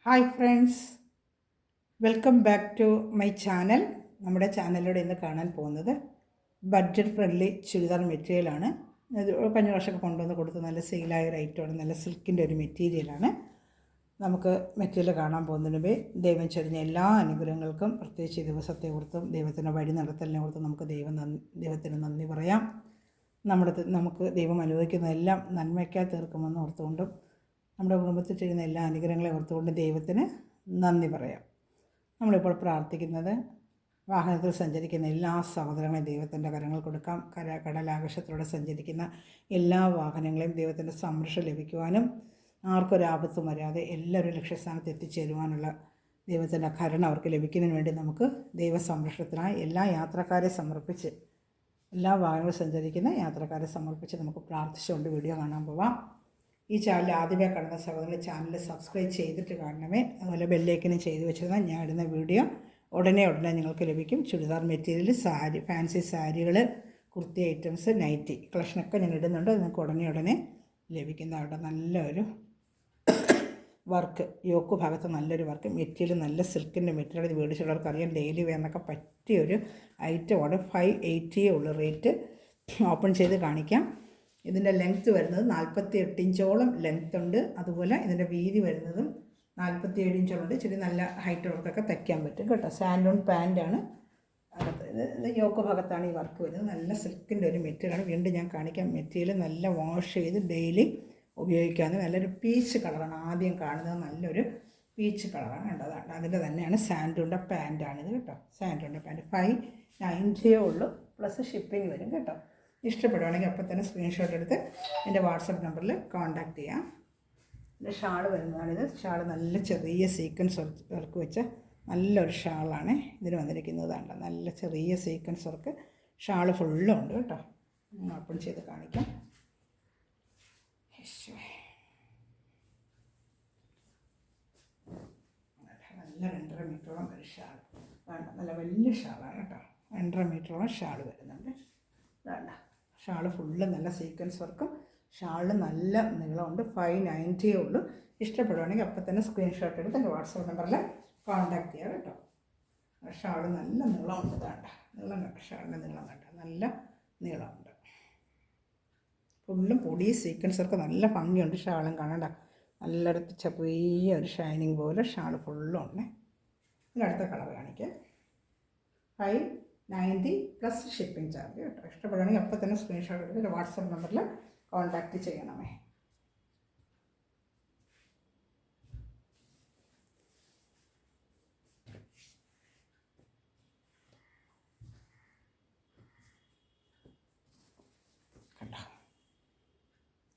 Hi friends, welcome back to my channel. നമ്മുടെ ചാനലിലൂടെ ഇന്ന് കാണാൻ പോകുന്നത് ബഡ്ജറ്റ് ഫ്രണ്ട്ലി ചുരിദാർ മെറ്റീരിയലാണ്. ഇത് കഴിഞ്ഞ വർഷമൊക്കെ കൊണ്ടുവന്ന് കൊടുത്ത് നല്ല സെയിലായ ഒരു ഐറ്റമാണ്. നല്ല സിൽക്കിൻ്റെ ഒരു മെറ്റീരിയലാണ്. നമുക്ക് മെറ്റീരിയൽ കാണാൻ പോകുന്നതിനുമ്പേ ദൈവം ചൊരിഞ്ഞ എല്ലാ അനുഗ്രഹങ്ങൾക്കും, പ്രത്യേകിച്ച് ഈ ദിവസത്തെ ഓർത്തും ദൈവത്തിൻ്റെ വഴി നടത്തലിനെ ഓർത്തും നമുക്ക് ദൈവത്തിന് നന്ദി പറയാം. നമുക്ക് ദൈവം അനുഭവിക്കുന്നതെല്ലാം നന്മയ്ക്കായി തീർക്കുമെന്ന് ഓർത്തുകൊണ്ടും നമ്മുടെ കുടുംബത്തിൽ ചെയ്യുന്ന എല്ലാ അനുഗ്രഹങ്ങളെ ഓർത്തുകൊണ്ട് ദൈവത്തിന് നന്ദി പറയാം. നമ്മളിപ്പോൾ പ്രാർത്ഥിക്കുന്നത് വാഹനത്തിൽ സഞ്ചരിക്കുന്ന എല്ലാ സഹോദരങ്ങളെയും ദൈവത്തിൻ്റെ കരങ്ങൾ കൊടുക്കാം. കടലാകാശത്തിലൂടെ സഞ്ചരിക്കുന്ന എല്ലാ വാഹനങ്ങളെയും ദൈവത്തിൻ്റെ സംരക്ഷണം ലഭിക്കുവാനും ആർക്കൊരാപത്തും വരാതെ എല്ലാവരും ലക്ഷ്യസ്ഥാനത്ത് എത്തിച്ചേരുവാനുള്ള ദൈവത്തിൻ്റെ കരുണ അവർക്ക് ലഭിക്കുന്നതിന് വേണ്ടി നമുക്ക് ദൈവ സംരക്ഷണത്തിനായി എല്ലാ വാഹനങ്ങൾ സഞ്ചരിക്കുന്ന യാത്രക്കാരെ സമർപ്പിച്ച് നമുക്ക് പ്രാർത്ഥിച്ചുകൊണ്ട് വീഡിയോ കാണാൻ പോവാം. ഈ ചാനൽ ആദ്യമേ കാണുന്ന സഹോദരങ്ങൾ ചാനൽ സബ്സ്ക്രൈബ് ചെയ്തിട്ട് കാണണമേ. അതുപോലെ ബെല്ലൈക്കനും ചെയ്ത് വെച്ചിരുന്നാൽ ഞാൻ ഇടുന്ന വീഡിയോ ഉടനെ നിങ്ങൾക്ക് ലഭിക്കും. ചുരിദാർ മെറ്റീരിയൽ, സാരി, ഫാൻസി സാരികൾ, കുർത്തി ഐറ്റംസ്, നൈറ്റി കളക്ഷനൊക്കെ ഞാൻ ഇടുന്നുണ്ട്. നിങ്ങൾക്ക് ഉടനെ ലഭിക്കുന്നതാണ്. നല്ലൊരു വർക്ക്, യോക്ക് ഭാഗത്ത് നല്ലൊരു വർക്ക്, മെറ്റീരിയൽ നല്ല സിൽക്കിൻ്റെ മെറ്റീരിയൽ. ഇത് മേടിച്ചുള്ളവർക്ക് അറിയാം, ഡെയിലി വെയറിനൊക്കെ പറ്റിയൊരു ഐറ്റമാണ്. 580 ഉള്ള റേറ്റ്. ഓപ്പൺ ചെയ്ത് കാണിക്കാം. ഇതിൻ്റെ ലെങ്ത്ത് വരുന്നത് 48 ഇഞ്ചോളം ലെങ്ത്ത് ഉണ്ട്. അതുപോലെ ഇതിൻ്റെ വീതി വരുന്നതും 47 ഇഞ്ചോളുണ്ട്. ഇച്ചിരി നല്ല ഹൈറ്റുള്ളവർക്കൊക്കെ തയ്ക്കാൻ പറ്റും കേട്ടോ. സാൻഡോൺ പാൻറ്റാണ്. ഇത് യോക്ക് ഭാഗത്താണ് ഈ വർക്ക് വരുന്നത്. നല്ല സിൽക്കിൻ്റെ ഒരു മെറ്റീരിയലാണ്. വീണ്ടും ഞാൻ കാണിക്കാം. മെറ്റീരിയൽ നല്ല വാഷ് ചെയ്ത് ഡെയിലി ഉപയോഗിക്കാവുന്ന നല്ലൊരു പീച്ച് കളറാണ്. ആദ്യം കാണുന്നത് നല്ലൊരു പീച്ച് കളറാണ്. കണ്ടതാണ്. അതിൻ്റെ തന്നെയാണ് സാൻഡോണിൻ്റെ പാൻറ്റാണിത് കേട്ടോ. സാൻഡോണിൻ്റെ പാൻറ്റ് 590 ഉള്ളൂ, പ്ലസ് ഷിപ്പിംഗ് വരും കേട്ടോ. ഇഷ്ടപ്പെടുവാണെങ്കിൽ അപ്പം തന്നെ സ്ക്രീൻഷോട്ട് എടുത്ത് എൻ്റെ വാട്സപ്പ് നമ്പറിൽ കോൺടാക്റ്റ് ചെയ്യാം. എൻ്റെ ഷാൾ വരുന്നതാണിത്. ഷാൾ നല്ല ചെറിയ സീക്വൻസ് വർക്ക് വെച്ച നല്ലൊരു ഷാളാണ് ഇതിന് വന്നിരിക്കുന്നതാണ്. നല്ല ചെറിയ സീക്വൻസ് വർക്ക് ഷാൾ ഫുള്ളും ഉണ്ട് കേട്ടോ. ഓപ്പൺ ചെയ്ത് കാണിക്കാം. നല്ല 2.5 മീറ്ററോളം ഒരു ഷാൾ വേണ്ട. നല്ല വലിയ ഷാളാണ് കേട്ടോ. 2.5 മീറ്ററോളം ഷാൾ വരുന്നുണ്ട്. വേണ്ട. ഷാൾ ഫുള്ള് നല്ല സീക്വൻസ് വർക്കും, ഷാളിന് നല്ല നീളമുണ്ട്. 590 ഉള്ളൂ. ഇഷ്ടപ്പെടുവാണെങ്കിൽ അപ്പം തന്നെ സ്ക്രീൻഷോട്ട് എടുത്ത് എൻ്റെ വാട്സപ്പ് നമ്പറിൽ കോൺടാക്റ്റ് ചെയ്യാം കേട്ടോ. ഷാൾ നല്ല നീളമുണ്ട്. വേണ്ട. നീളം കണ്ട ഷാളിൻ്റെ നീളം കണ്ട നല്ല നീളമുണ്ട്. ഫുള്ളും പൊടി സീക്വൻസ് വർക്ക് നല്ല ഭംഗിയുണ്ട്. ഷാളും കാണണ്ട. നല്ലൊരു ചെറിയ ഒരു ഷൈനിങ് പോലെ ഷാൾ ഫുള്ളും ഉണ്ട്. ഇതിനടുത്ത കളർ കാണിക്കാം. 590 പ്ലസ് ഷിപ്പിംഗ് ചാർജ് കേട്ടോ. ഇഷ്ടപ്പെടുകയാണെങ്കിൽ അപ്പോൾ തന്നെ സ്ക്രീൻഷോട്ട് എടുത്ത് വാട്സപ്പ് നമ്പറിൽ കോൺടാക്റ്റ് ചെയ്യണമേ. കണ്ടോ,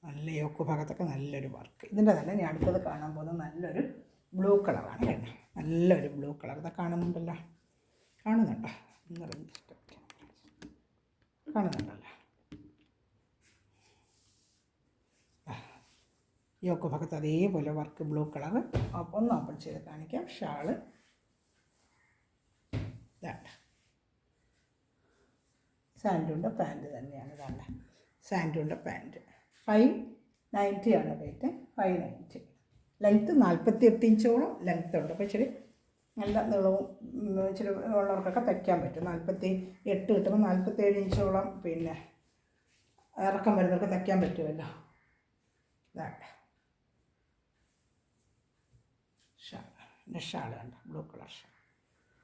നല്ല യോക്ക് ഭാഗത്തൊക്കെ നല്ലൊരു വർക്ക്. ഇതിൻ്റെ തന്നെ ഞാൻ അടുത്തത് കാണാൻ പോകുന്നത് നല്ലൊരു ബ്ലൂ കളറാണ് കേട്ടോ. നല്ലൊരു ബ്ലൂ കളർ. ഇതൊക്കെ കാണുന്നുണ്ടല്ലോ. കാണുന്നുണ്ടല്ലോ. യോക്ക് ഭാഗത്ത് അതേപോലെ വർക്ക് ബ്ലൂ കളർ. ഒന്ന് ഓപ്പൺ ചെയ്ത് കാണിക്കാം. ഷാള് ഇതാണ്. സാൻഡോണിൻ്റെ പാൻറ്റ് തന്നെയാണ്. ഇതാണ് സാൻഡോണിൻ്റെ പാൻറ്റ്. 590 ആണ് റേറ്റ്. 590. ലെങ്ത്ത് 48 ഇഞ്ചോളം ലെങ്ത്ത് ഉണ്ട്. അപ്പോൾ ഇച്ചിരി നല്ല നീളവും ഇച്ചിരി ഉള്ളവർക്കൊക്കെ തയ്ക്കാൻ പറ്റും. 48 കിട്ടുമ്പോൾ 47 ഇഞ്ചോളം പിന്നെ ഇറക്കം വരുന്നവർക്ക് തയ്ക്കാൻ പറ്റുമല്ലോ. ഇതാണ് ഷാൾ കണ്ട ബ്ലൂ കളർ ഷാൾ.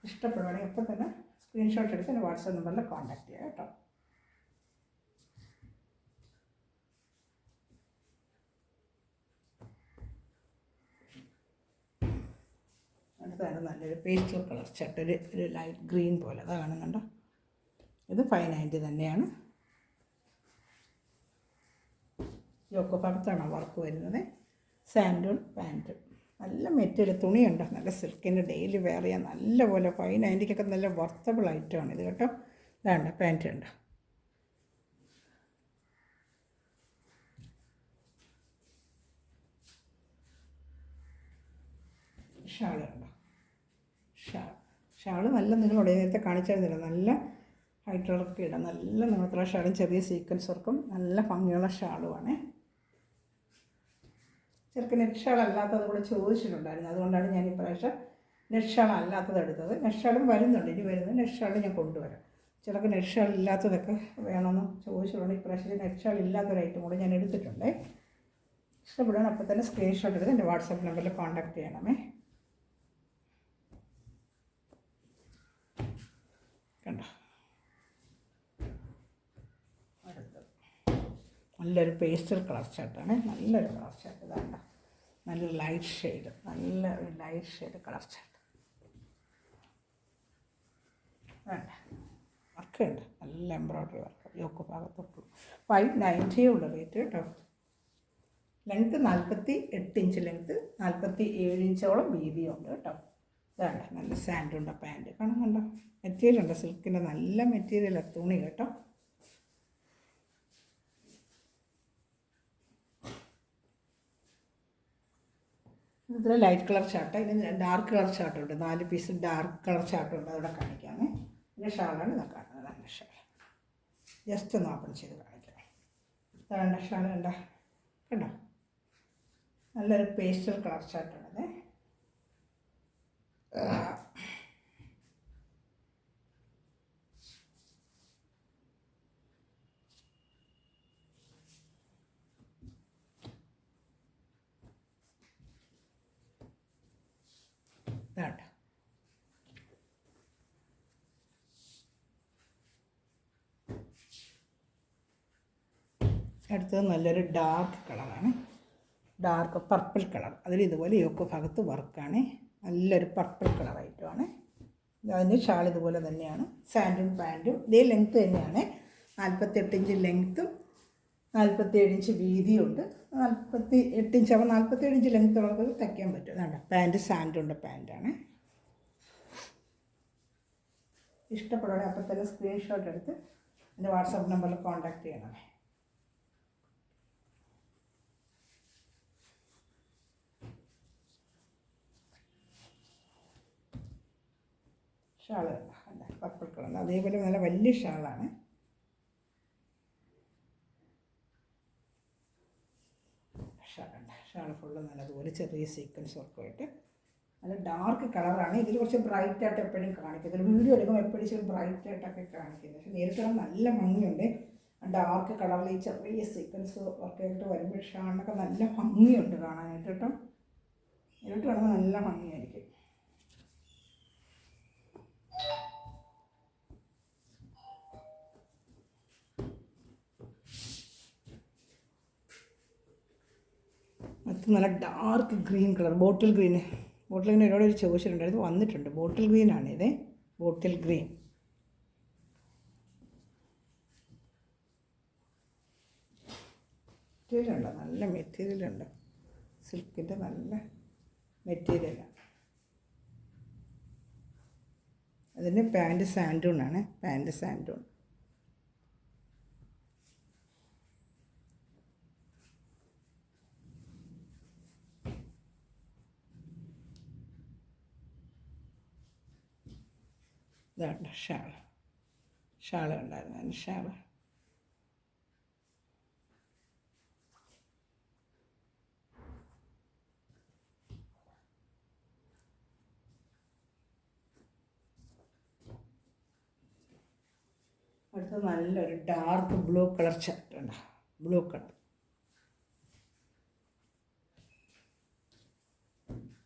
ഇഷ്ടപ്പെടുവാണെങ്കിൽ അപ്പം തന്നെ സ്ക്രീൻഷോട്ട് എടുത്ത് എൻ്റെ വാട്സപ്പ് നമ്പറിൽ കോൺടാക്റ്റ് ചെയ്യാം കേട്ടോ. അടുത്താണ് നല്ലൊരു പേസ്റ്റൽ കളർ ഷർട്ട്, ഒരു ലൈറ്റ് ഗ്രീൻ പോലെ. അത് കാണുന്നുണ്ടോ. ഇത് 590 തന്നെയാണ്. യോക്ക് ഭാഗത്താണ് വർക്ക് വരുന്നത്. സാൻഡോൺ പാൻറ്റ്. നല്ല മെറ്റീരിയൽ തുണിയുണ്ട്. നല്ല സിൽക്കിൻ്റെ ഡെയിലി വെയർ ചെയ്യാൻ നല്ലപോലെ 590 നല്ല വർത്തബിൾ ഐറ്റമാണ് ഇത് കേട്ടോ. ഇതാണ്ട് പാൻറ്റ് ഉണ്ട്. ഷാളുണ്ടോ. ഷാള് നല്ല നീളമുണ്ട്. നേരത്തെ കാണിച്ചായിരുന്നില്ല. നല്ല ഹൈറ്റുള്ളവർക്ക് ഇടാം. നല്ല നീളത്തുള്ള ഷാളും ചെറിയ സീക്വൻസ് വർക്കും നല്ല ഭംഗിയുള്ള ഷാളുമാണ്. ചിലർക്ക് നെറ്റ് ഷാൾ അല്ലാത്തത് കൂടെ ചോദിച്ചിട്ടുണ്ടായിരുന്നു. അതുകൊണ്ടാണ് ഞാൻ ഇപ്രാവശ്യം നെറ്റ് ഷാൾ അല്ലാത്തത് എടുത്തത്. നെറ്റ് ഷാളും വരുന്നുണ്ട്, ഇനി വരുന്നത് നെറ്റ് ഷാൾ ഞാൻ കൊണ്ടുവരാം. ചിലർക്ക് നെറ്റ് ഷാൾ ഇല്ലാത്തതൊക്കെ വേണമെന്ന് ചോദിച്ചിട്ടുണ്ട്. ഇപ്രാവശ്യം നെറ്റ് ഷാൾ ഇല്ലാത്തൊരു ഐറ്റം കൂടെ ഞാൻ എടുത്തിട്ടുണ്ട്. ഇഷ്ടപ്പെടുകയാണ് അപ്പോൾ തന്നെ സ്ക്രീൻഷോട്ട് എടുത്ത് എൻ്റെ വാട്സാപ്പ് നമ്പറിൽ കോൺടാക്റ്റ് ചെയ്യണമേ. കണ്ടോ, അടുത്തത് നല്ലൊരു പേസ്റ്റൽ കളർ ഷർട്ടാണ്. നല്ലൊരു കളർ ഷർട്ട്. ഇതാണ്ട നല്ലൊരു ലൈറ്റ് ഷെയ്ഡ്, നല്ലൊരു ലൈറ്റ് ഷെയ്ഡ് കളർ ഷർട്ട്. വേണ്ട വർക്ക് ഉണ്ട്, നല്ല എംബ്രോയ്ഡറി വർക്ക്. യോക്ക് ഭാഗത്തൊക്കെ 590 ഉള്ള റേറ്റ് കേട്ടോ. ലെങ്ത്ത് 48 ഇഞ്ച് ലെങ്ത്ത്, 47 ഇഞ്ചോളം വീതിയുണ്ട് കേട്ടോ. ഇതാണ് നല്ല സാൻഡുണ്ട പാൻറ്റ്. കാണുന്നുണ്ടോ? മെറ്റീരിയൽ ഉണ്ട്, സിൽക്കിൻ്റെ നല്ല മെറ്റീരിയലാണ് തുണി കേട്ടോ. ഇതിൽ ലൈറ്റ് കളർ ചാർട്ട്, ഇതിന് ഡാർക്ക് കളർ ചാർട്ടുണ്ട്. 4 പീസ് ഡാർക്ക് കളർ ചാർട്ടുണ്ട്, അതോടെ കാണിക്കാമേ. പിന്നെ ഷാളാണ് ഇതാ കാണുന്നത്. നല്ല ഷാൾ ജസ്റ്റ് ഒന്ന് ഓപ്പൺ ചെയ്ത് കാണിക്കാം. ഇതാണ്ട ഷാൾ കണ്ടോ, കണ്ടോ നല്ലൊരു പേസ്റ്റൽ കളർ ചാർട്ടാണത്. ഇതാണ്ട അടുത്തത് നല്ലൊരു ഡാർക്ക് കളറാണ്, ഡാർക്ക് പർപ്പിൾ കളർ. അതിൽ ഇതുപോലെ യോക്ക് ഭാഗത്ത് വർക്കാണ്. നല്ലൊരു പർപ്പിൾ കളർ ഐറ്റമാണ്. അതിൻ്റെ ഷാൾ ഇതുപോലെ തന്നെയാണ്. സാൻഡും പാൻറ്റും ഇതേ ലെങ്ത്ത് തന്നെയാണ്. 48 ഇഞ്ച് ലെങ്ത്തും 47 ഇഞ്ച് വീതിയുണ്ട്. 48 ഇഞ്ച് അപ്പോൾ 47 ഇഞ്ച് ലെങ്ത്ത് ഉള്ളവർക്ക് തയ്ക്കാൻ പറ്റും. അതാണ് പാൻറ്റ്, സാൻഡുണ്ട് പാൻറ്റാണ്. ഇഷ്ടപ്പെടുകയാണെങ്കിൽ അപ്പോൾ തന്നെ സ്ക്രീൻഷോട്ട് എടുത്ത് എൻ്റെ വാട്സാപ്പ് നമ്പറിൽ കോൺടാക്റ്റ് ചെയ്യണമേ. ഷാള് അല്ല പർപ്പിൾ കളർ, അതേപോലെ നല്ല വലിയ ഷാളാണ്. ഷാൾ ഫുള്ള് നല്ലതുപോലെ ചെറിയ സീക്വൻസ് വർക്കുമായിട്ട് നല്ല ഡാർക്ക് കളറാണ്. ഇതിൽ കുറച്ച് ബ്രൈറ്റായിട്ട് എപ്പോഴും കാണിക്കുന്നത്. ഇതിൽ വീഡിയോ എടുക്കുമ്പോൾ എപ്പോഴും ഇച്ചിരി ബ്രൈറ്റായിട്ടൊക്കെ കാണിക്കുന്നത്. പക്ഷേ നേരിട്ട് നല്ല ഭംഗിയുണ്ട്. ഡാർക്ക് കളറിൽ ഈ ചെറിയ സീക്വൻസ് വർക്കായിട്ട് വരുമ്പോൾ ഷാളിനൊക്കെ നല്ല ഭംഗിയുണ്ട് കാണാനായിട്ട് കേട്ടോ. നേരിട്ട് കാണുമ്പോൾ നല്ല ഭംഗിയായിരിക്കും. അത് നല്ല dark green colour, bottle green എന്നോട് ഒരു ചോദിച്ചിട്ടുണ്ടായിരുന്നു, വന്നിട്ടുണ്ട്. ബോട്ടിൽ ഗ്രീനാണിത്, ബോട്ടിൽ ഗ്രീൻ. മെറ്റീരിയലുണ്ട്, നല്ല മെറ്റീരിയലുണ്ട്, സിൽക്കിൻ്റെ നല്ല മെറ്റീരിയലാണ്. അതിന് പാൻറ്റ് സാൻഡൂണാണ്, പാൻറ്റ് സാൻഡൂൺ. ഇതാണ് ഷാള് ഉണ്ടായിരുന്നു. അതിന് ഷാള് അടുത്തത് നല്ലൊരു ഡാർക്ക് ബ്ലൂ കളർ ഷർട്ട് ഉണ്ട്, ബ്ലൂ കളർ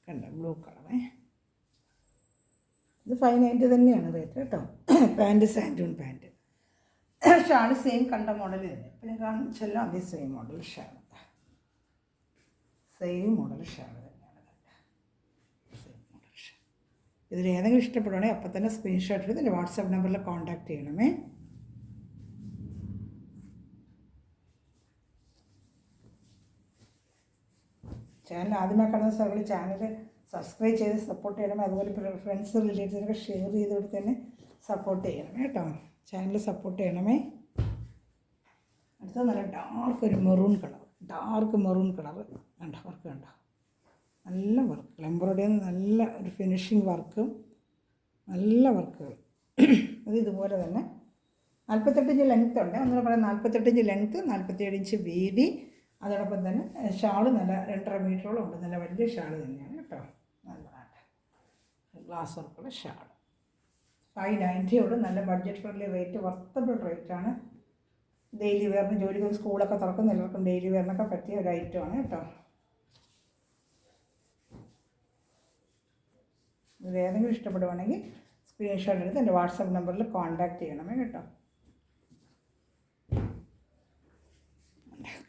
കണ്ട, ബ്ലൂ കളറേ. ഇത് 590 തന്നെയാണ് റേറ്റ് കേട്ടോ. പാൻറ്റ് സാൻഡൂൺ പാൻറ്റ്. ഷാൾ സെയിം കണ്ട മോഡൽ തന്നെ. ഇപ്പം ഞാൻ കാണിച്ചല്ലോ അതേ same model shawl, same model shawl തന്നെയാണ്. Same model shawl. ഇതിൽ ഏതെങ്കിലും ഇഷ്ടപ്പെടുവാണെങ്കിൽ അപ്പം തന്നെ സ്ക്രീൻഷോട്ട് എടുത്ത് എൻ്റെ വാട്സാപ്പ് നമ്പറിൽ കോൺടാക്റ്റ് ചെയ്യണമേ. ചാനൽ ആദ്യമായി കാണുന്ന സ്ഥലങ്ങളിൽ ചാനൽ സബ്സ്ക്രൈബ് ചെയ്ത് സപ്പോർട്ട് ചെയ്യണം. അതുപോലെ ഫ്രണ്ട്സ് റിലേറ്റീവ്സൊക്കെ ഷെയർ ചെയ്ത് കൊടുത്ത് തന്നെ സപ്പോർട്ട് ചെയ്യണം കേട്ടോ. ചാനൽ സപ്പോർട്ട് ചെയ്യണമേ. അടുത്ത നല്ല ഡാർക്ക് ഒരു maroon colour, dark maroon colour കണ്ടോ, വർക്ക് കണ്ടോ, നല്ല വർക്ക്, എംബ്രോയ്ഡറി നല്ല ഒരു ഫിനിഷിങ് വർക്കും നല്ല വർക്കുകൾ. അത് ഇതുപോലെ തന്നെ 48 ഇഞ്ച് ലെങ്ത്ത് ഉണ്ട്. ഒന്നുകൂടെ പറയാം, 48 ഇഞ്ച് ലെങ്ത്ത്, 47 ഇഞ്ച് വീതി, അതോടൊപ്പം തന്നെ ഷാള് നല്ല 2.5 മീറ്ററോളം ഉണ്ട്, നല്ല വലിയ ഷാള് തന്നെയാണ് കേട്ടോ. നല്ലതാണ്, ഗ്ലാസ് വർക്കുള്ള ഷാൾ. 590 ഉള്ളൂ, നല്ല ബഡ്ജറ്റ് ഫ്രണ്ട്ലി റേറ്റ്, വർത്തബിൾ റേറ്റാണ്. ഡെയിലി വെയറിന്, ജോലിക്ക് സ്കൂളൊക്കെ തുറക്കുന്ന എല്ലാവർക്കും ഡെയിലി വെയറിനൊക്കെ പറ്റിയ ഒരു ഐറ്റമാണ് കേട്ടോ. ഇത് ഏതെങ്കിലും ഇഷ്ടപ്പെടുവാണെങ്കിൽ സ്ക്രീൻഷോട്ട് എടുത്ത് എൻ്റെ വാട്സാപ്പ് നമ്പറിൽ കോൺടാക്റ്റ് ചെയ്യണമേ കേട്ടോ.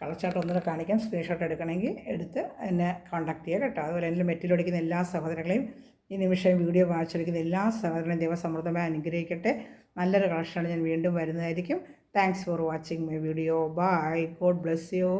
കളർ ചാർട്ട് ഒന്നുകൂടെ കാണിക്കാം, സ്ക്രീൻഷോട്ട് എടുക്കണമെങ്കിൽ എടുത്ത് എന്നെ കോൺടാക്റ്റ് ചെയ്യുക കേട്ടോ. അതുപോലെ എൻ്റെ മെറ്റിലൊടിക്കുന്ന എല്ലാ സഹോദരങ്ങളെയും, ഈ നിമിഷം വീഡിയോ വായിച്ചെടുക്കുന്ന എല്ലാ സഹോദരനെയും ദൈവസമൃദ്ധമായി അനുഗ്രഹിക്കട്ടെ. നല്ലൊരു കളക്ഷനാണ് ഞാൻ വീണ്ടും വരുന്നതായിരിക്കും. Thanks for watching my video. Bye. God bless U.